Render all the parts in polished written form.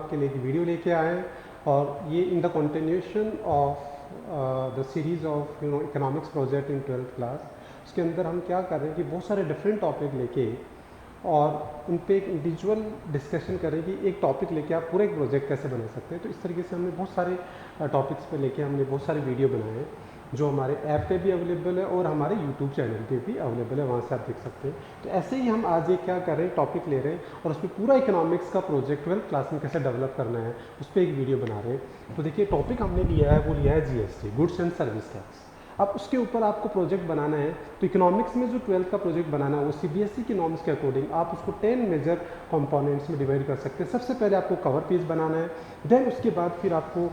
आपके लिए एक वीडियो लेके आए हैं और ये in the continuation of the series of economics project in 12th class. उसके अंदर हम क्या कर रहे हैं कि बहुत सारे डिफरेंट टॉपिक लेके और उन पे एक इंडिविजुअल डिस्कशन करें कि एक टॉपिक लेके आप पूरा एक प्रोजेक्ट कैसे बना सकते हैं। तो इस तरीके से हमने बहुत सारे टॉपिक्स पे लेके हमने बहुत सारे वीडियो बनाए हैं जो हमारे ऐप पे भी अवेलेबल है और हमारे यूट्यूब चैनल पे भी अवेलेबल है, वहाँ से आप देख सकते हैं। तो ऐसे ही हम आज एक क्या कर रहे हैं, टॉपिक ले रहे हैं और उसमें पूरा इकोनॉमिक्स का प्रोजेक्ट 12th क्लास में कैसे डेवलप करना है उस पर एक वीडियो बना रहे हैं। तो देखिए टॉपिक हमने लिया है, वो लिया है GST, goods and service tax. अब उसके ऊपर आपको प्रोजेक्ट बनाना है। तो इकोनॉमिक्स में जो 12th का प्रोजेक्ट बनाना है वो सीबीएसई के नॉर्म्स के अकॉर्डिंग आप उसको 10 मेजर कंपोनेंट्स में डिवाइड कर सकते हैं। सबसे पहले आपको कवर पेज बनाना है, देन उसके बाद फिर आपको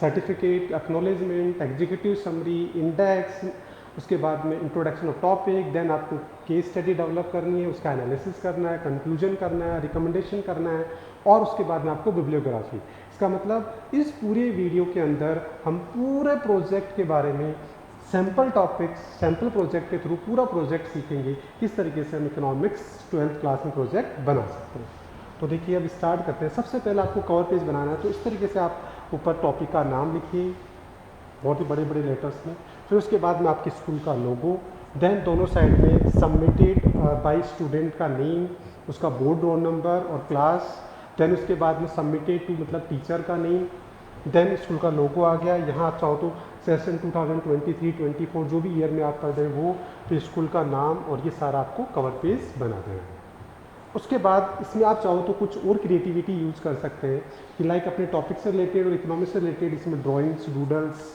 certificate, acknowledgement, executive summary, index, उसके बाद में इंट्रोडक्शन ऑफ टॉपिक, देन आपको केस स्टडी डेवलप करनी है, उसका एनालिसिस करना है, कंक्लूजन करना है, रिकमेंडेशन करना है और उसके बाद में आपको बिब्लियोग्राफी। इसका मतलब इस पूरे वीडियो के अंदर हम पूरे प्रोजेक्ट के बारे में सैम्पल टॉपिक्स, सैम्पल प्रोजेक्ट के थ्रू पूरा प्रोजेक्ट सीखेंगे किस तरीके से हम इकोनॉमिक्स 12th क्लास में प्रोजेक्ट बना सकते हैं। तो देखिए अब स्टार्ट करते हैं। सबसे पहले आपको कवर पेज बनाना है। तो इस तरीके से आप ऊपर टॉपिक का नाम लिखिए बहुत ही बड़े बड़े लेटर्स में, फिर उसके बाद में आपके स्कूल का लोगो, देन दोनों साइड में सबमिटेड बाय स्टूडेंट का नेम, उसका बोर्ड रोल नंबर और क्लास, देन उसके बाद में सबमिटेड टू मतलब टीचर का नेम, देन स्कूल का लोगो आ गया। यहाँ आप चाहो तो सेशन 2023-24 जो भी ईयर में आप कर रहे हैं वो, फिर स्कूल का नाम और ये सारा आपको कवर पेज बना देना है। उसके बाद इसमें आप चाहो तो कुछ और क्रिएटिविटी यूज़ कर सकते हैं कि लाइक अपने टॉपिक से रिलेटेड और इकोनॉमिक्स से रिलेटेड इसमें ड्राइंग्स, डूडल्स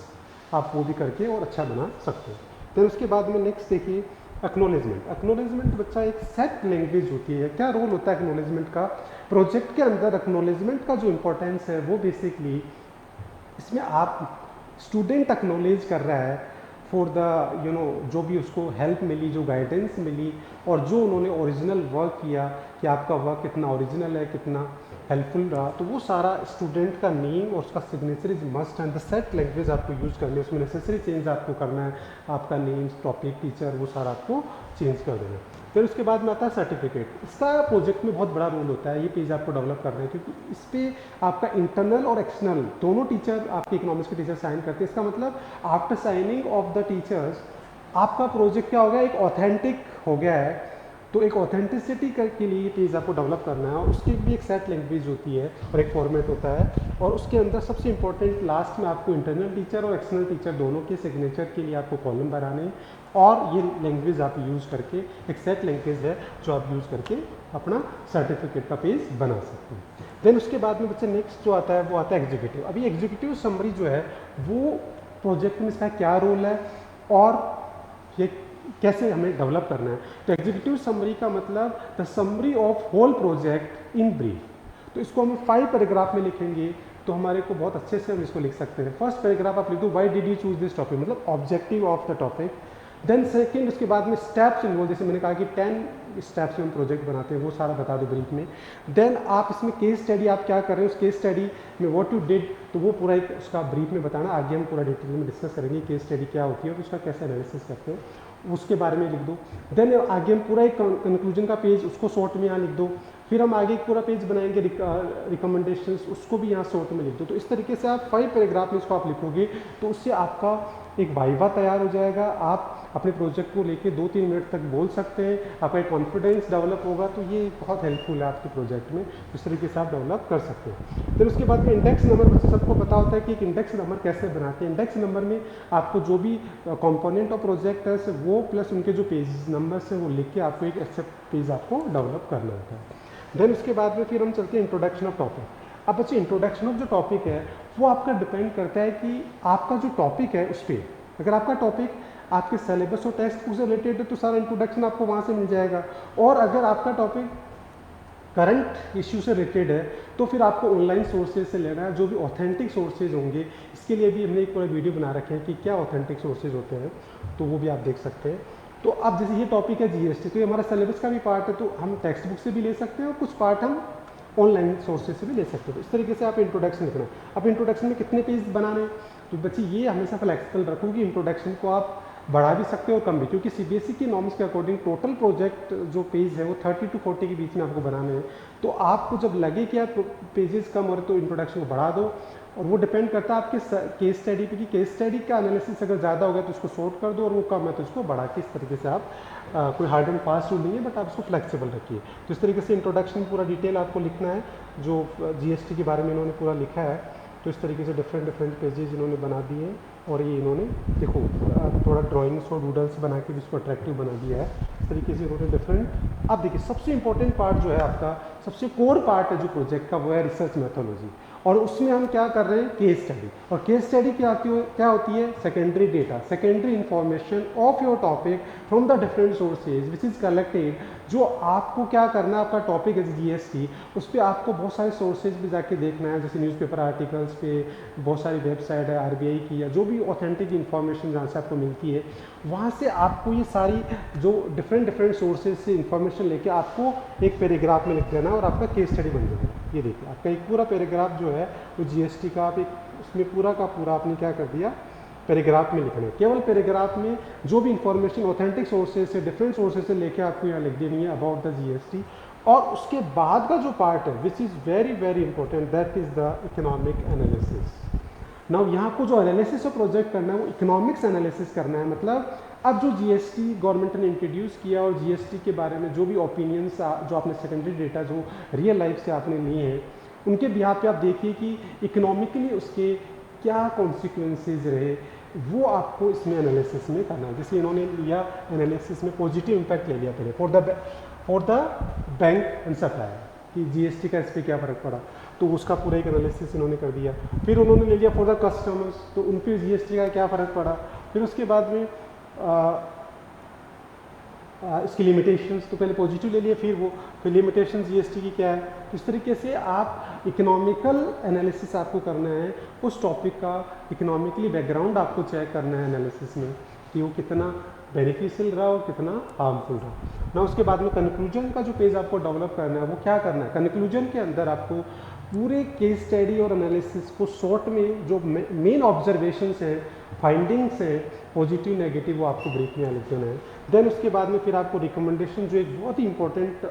आप वो भी करके और अच्छा बना सकते हैं। फिर उसके बाद में नेक्स्ट देखिए एक्नॉलेजमेंट। एक्नॉलेजमेंट बच्चा एक सेट लैंग्वेज होती है। क्या रोल होता है एक्नॉलेजमेंट का प्रोजेक्ट के अंदर? एक्नॉलेजमेंट का जो इंपॉर्टेंस है वो बेसिकली इसमें आप स्टूडेंट एक्नॉलेज कर रहा है फॉर द जो भी उसको हेल्प मिली, जो गाइडेंस मिली और जो उन्होंने ओरिजिनल वर्क किया कि आपका वर्क कितना ओरिजिनल है, कितना हेल्पफुल रहा, तो वो सारा स्टूडेंट का नेम और उसका signature is must and the set language आपको यूज़ करनी है। उसमें नेसेसरी चेंज आपको करना है, आपका नेम, टॉपिक, टीचर, वो सारा आपको चेंज कर देना है। फिर उसके बाद में आता है सर्टिफिकेट। इसका प्रोजेक्ट में बहुत बड़ा रोल होता है, ये पेज आपको डेवलप करना है क्योंकि इस पर आपका इंटरनल और एक्सटर्नल दोनों टीचर, आपके इकोनॉमिक्स के टीचर साइन करते हैं। इसका मतलब after signing off the teachers आपका प्रोजेक्ट क्या हो गया, एक ऑथेंटिक हो गया है। तो एक ऑथेंटिसिटी के लिए ये पेज आपको डेवलप करना है और उसकी भी एक सेट लैंग्वेज होती है और एक फॉर्मेट होता है और उसके अंदर सबसे इंपॉर्टेंट लास्ट में आपको इंटरनल टीचर और एक्सटर्नल टीचर दोनों के सिग्नेचर के लिए आपको कॉलम बनाने और ये लैंग्वेज आप यूज़ करके एक सेट लैंग्वेज है जो आप यूज़ करके अपना सर्टिफिकेट का पेज बना सकते हैं। देन उसके बाद में बच्चे नेक्स्ट जो आता है वो आता है एग्जीक्यूटिव। अभी एग्जीक्यूटिव समरी जो है वो प्रोजेक्ट में इसका क्या रोल है और ये कैसे हमें डेवलप करना है। तो एग्जीक्यूटिव समरी का मतलब the summary of whole project in brief. तो इसको हम 5 पैराग्राफ में लिखेंगे तो हमारे को बहुत अच्छे से हम इसको लिख सकते हैं। फर्स्ट पैराग्राफ आप लिख दो why did you choose this topic, मतलब objective of the topic. Then second उसके बाद में स्टेप्स इन्वॉल्व, जैसे मैंने कहा कि 10 स्टेप्स में हम प्रोजेक्ट बनाते हैं, वो सारा बता दो ब्रीफ में। देन आप इसमें केस स्टडी आप क्या कर रहे हो, उस केस स्टडी में व्हाट यू डिड, तो वो पूरा एक उसका ब्रीफ में बताना। आगे हम पूरा डिटेल में डिस्कस करेंगे केस स्टडी क्या होती है और उसका कैसे एनालिसिस करते हो, उसके बारे में लिख दो। देन आगे हम पूरा एक कंक्लूजन का पेज उसको शॉर्ट में यहाँ लिख दो। फिर हम आगे एक पूरा पेज बनाएंगे रिकमेंडेशंस, उसको भी यहाँ शॉर्ट में लिख दो। तो इस तरीके से आप 5 पैराग्राफ में इसको आप लिखोगे तो उससे आपका एक वाइवा तैयार हो जाएगा। आप अपने प्रोजेक्ट को लेके 2-3 मिनट तक बोल सकते हैं, आपका एक कॉन्फिडेंस डेवलप होगा। तो ये बहुत हेल्पफुल है आपके प्रोजेक्ट में, इस तरीके से आप डेवलप कर सकते हैं। फिर उसके बाद में इंडेक्स नंबर, बच्चे सबको पता होता है कि एक इंडेक्स नंबर कैसे बनाते हैं। इंडेक्स नंबर में आपको जो भी कंपोनेंट ऑफ प्रोजेक्ट है वो प्लस उनके जो पेज नंबर्स हैं वो लिख के आपको एक अच्छा पेज आपको डेवलप करना होता है। देन उसके बाद में फिर हम चलते हैं इंट्रोडक्शन ऑफ टॉपिक। अब बच्चे इंट्रोडक्शन ऑफ जो टॉपिक है वो आपका डिपेंड करता है कि आपका जो टॉपिक है उस पर, अगर आपका टॉपिक आपके सिलेबस और टेक्स्ट बुक से रिलेटेड है तो सारा इंट्रोडक्शन आपको वहाँ से मिल जाएगा। और अगर आपका टॉपिक करंट इश्यू से रिलेटेड है तो फिर आपको ऑनलाइन सोर्सेज से लेना है, जो भी ऑथेंटिक सोर्सेज होंगे। इसके लिए भी हमने एक पूरा वीडियो बना रखे हैं कि क्या ऑथेंटिक सोर्सेज होते हैं, तो वो भी आप देख सकते हैं। तो अब जैसे ये टॉपिक है जीएसटी, तो ये हमारा सिलेबस का भी पार्ट है, तो हम टेक्स्ट बुक से भी ले सकते हैं और कुछ पार्ट हम ऑनलाइन सोर्सेज से भी ले सकते हो। इस तरीके से आप इंट्रोडक्शन लिखना है। अब इंट्रोडक्शन में कितने पेज बनाने हैं, तो बच्चे ये हमेशा फ्लेक्सिबल रखो कि इंट्रोडक्शन को आप बढ़ा भी सकते हो और कम भी, क्योंकि सीबीएसई की नॉर्म्स के अकॉर्डिंग टोटल प्रोजेक्ट जो पेज है वो 30 to 40 के बीच में आपको बनाने हैं। तो आपको जब लगे कि यार पेजेस कम हो रहे तो इंट्रोडक्शन को बढ़ा दो, और वो डिपेंड करता है आपके केस स्टडी पे कि केस स्टडी का एनालिसिस अगर ज़्यादा हो गया तो उसको शॉर्ट कर दो, और वो कम है तो उसको बढ़ा के इस तरीके से आप कोई हार्ड एंड फास्ट रूल नहीं है, बट आप उसको फ्लेक्सिबल रखिए। तो इस तरीके से इंट्रोडक्शन पूरा डिटेल आपको लिखना है, जो जीएसटी के बारे में इन्होंने पूरा लिखा है। तो इस तरीके से डिफरेंट पेजेस इन्होंने बना दिए हैं, और ये इन्होंने देखो थोड़ा ड्राइंग्स और डूडल्स बना के भी इसको अट्रैक्टिव बना दिया है। इस तरीके से इन्होंने डिफरेंट। अब देखिए सबसे इंपॉर्टेंट पार्ट जो है आपका, सबसे कोर पार्ट है जो प्रोजेक्ट का, वो है रिसर्च मेथोलॉजी। और उसमें हम क्या कर रहे हैं, केस स्टडी। और केस स्टडी क्या होती है, secondary data, secondary information of your topic from the different sources which is collected. जो आपको क्या करना है, आपका टॉपिक है जीएसटी, उस पर आपको बहुत सारे सोर्सेज भी जाके देखना है, जैसे न्यूज़पेपर आर्टिकल्स पे, बहुत सारी वेबसाइट है आरबीआई की, या जो भी ऑथेंटिक इन्फॉर्मेशन जहाँ से आपको मिलती है, वहाँ से आपको ये सारी जो डिफरेंट सोर्सेज से इन्फॉर्मेशन लेके आपको एक पैराग्राफ में लिख देना, और आपका केस स्टडी बन जाएगा। ये देखिए आपका एक पूरा पैराग्राफ जो है वो जीएसटी का, आप एक उसमें पूरा का पूरा आपने क्या कर दिया, पैराग्राफ में लिखना है। केवल पैराग्राफ में जो भी इंफॉर्मेशन ऑथेंटिक सोर्सेज से, डिफरेंट सोर्सेज से लेके आपको यहाँ लिख देनी है अबाउट द जीएसटी। और उसके बाद का जो पार्ट है which is very important, that is the economic analysis. Now यहाँ को जो एनालिसिस ऑफ प्रोजेक्ट करना है वो इकोनॉमिक्स एनालिसिस करना है। मतलब अब जो जीएसटी गवर्नमेंट ने इंट्रोड्यूस किया, और जीएसटी के बारे में जो भी ओपिनियंस जो आपने सेकेंडरी डेटा जो रियल लाइफ से आपने लिए हैं, उनके बिहाफ पे आप देखिए कि इकोनॉमिकली उसके क्या कॉन्सिक्वेंसेज रहे, वो आपको इसमें एनालिसिस में करना है। जैसे इन्होंने लिया एनालिसिस में पॉजिटिव इम्पैक्ट ले लिया पहले for the bank and supplier, कि जीएसटी का इस पर क्या फ़र्क पड़ा, तो उसका पूरा एक एनालिसिस इन्होंने कर दिया। फिर उन्होंने ले लिया फॉर द कस्टमर्स, तो उन पर जीएसटी का क्या फ़र्क पड़ा। फिर उसके बाद में इसकी लिमिटेशंस, तो पहले पॉजिटिव ले लिया, फिर लिमिटेशन जीएसटी की क्या है। तो इस तरीके से आप इकोनॉमिकल एनालिसिस आपको करना है उस टॉपिक का, इकोनॉमिकली बैकग्राउंड आपको चेक करना है एनालिसिस में, कि वो कितना बेनिफिशियल रहा और कितना हार्मफुल रहा ना। उसके बाद में कंक्लूजन का जो पेज आपको डेवलप करना है, वो क्या करना है, कंक्लूजन के अंदर आपको पूरे केस स्टडी और एनालिसिस को शॉर्ट में जो मेन ऑब्जर्वेशंस हैं, फाइंडिंग्स हैं, पॉजिटिव नेगेटिव, वो आपको ब्रीफ में लिख देना है। देन उसके बाद में फिर आपको रिकमेंडेशन, जो एक बहुत ही इंपॉर्टेंट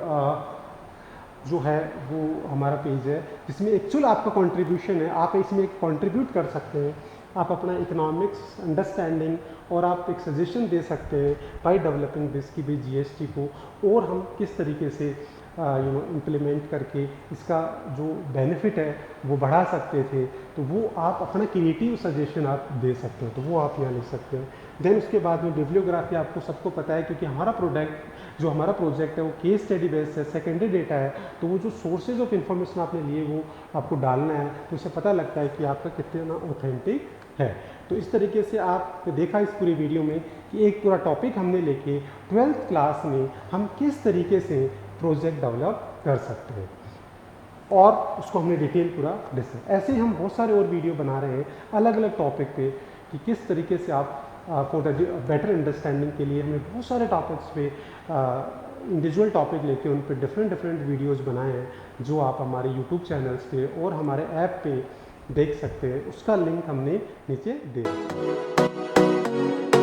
जो है वो हमारा पेज है, जिसमें एक्चुअल आपका कंट्रीब्यूशन है, आप इसमें कंट्रीब्यूट कर सकते हैं, आप अपना इकोनॉमिक्स अंडरस्टैंडिंग, और आप एक सजेशन दे सकते हैं बाय डेवलपिंग दिस, की भी जीएसटी को और हम किस तरीके से इम्प्लीमेंट करके इसका जो बेनिफिट है वो बढ़ा सकते थे। तो वो आप अपना क्रिएटिव सजेशन आप दे सकते हो, तो वो आप यहाँ लिख सकते हैं। देन उसके बाद में बिब्लियोग्राफी, आपको सबको पता है क्योंकि हमारा प्रोजेक्ट है वो केस स्टडी बेस्ड है, सेकेंडरी डेटा है, तो वो जो सोर्सेज ऑफ इंफॉर्मेशन आपने लिए वो आपको डालना है, तो उससे पता लगता है कि आपका कितना ऑथेंटिक है। तो इस तरीके से आपने देखा इस पूरी वीडियो में कि एक पूरा टॉपिक हमने लेके 12th क्लास में हम किस तरीके से प्रोजेक्ट डेवलप कर सकते हैं, और उसको हमने डिटेल पूरा डिस्कस। ऐसे ही हम बहुत सारे और वीडियो बना रहे हैं अलग अलग टॉपिक पे, कि किस तरीके से आप फॉर द बेटर अंडरस्टैंडिंग के लिए हमने बहुत सारे टॉपिक्स पे इंडिविजुअल टॉपिक लेके उन पे डिफरेंट वीडियोज़ बनाए हैं, जो आप हमारे यूट्यूब चैनल्स पे और हमारे ऐप पे देख सकते हैं। उसका लिंक हमने नीचे दे दिया।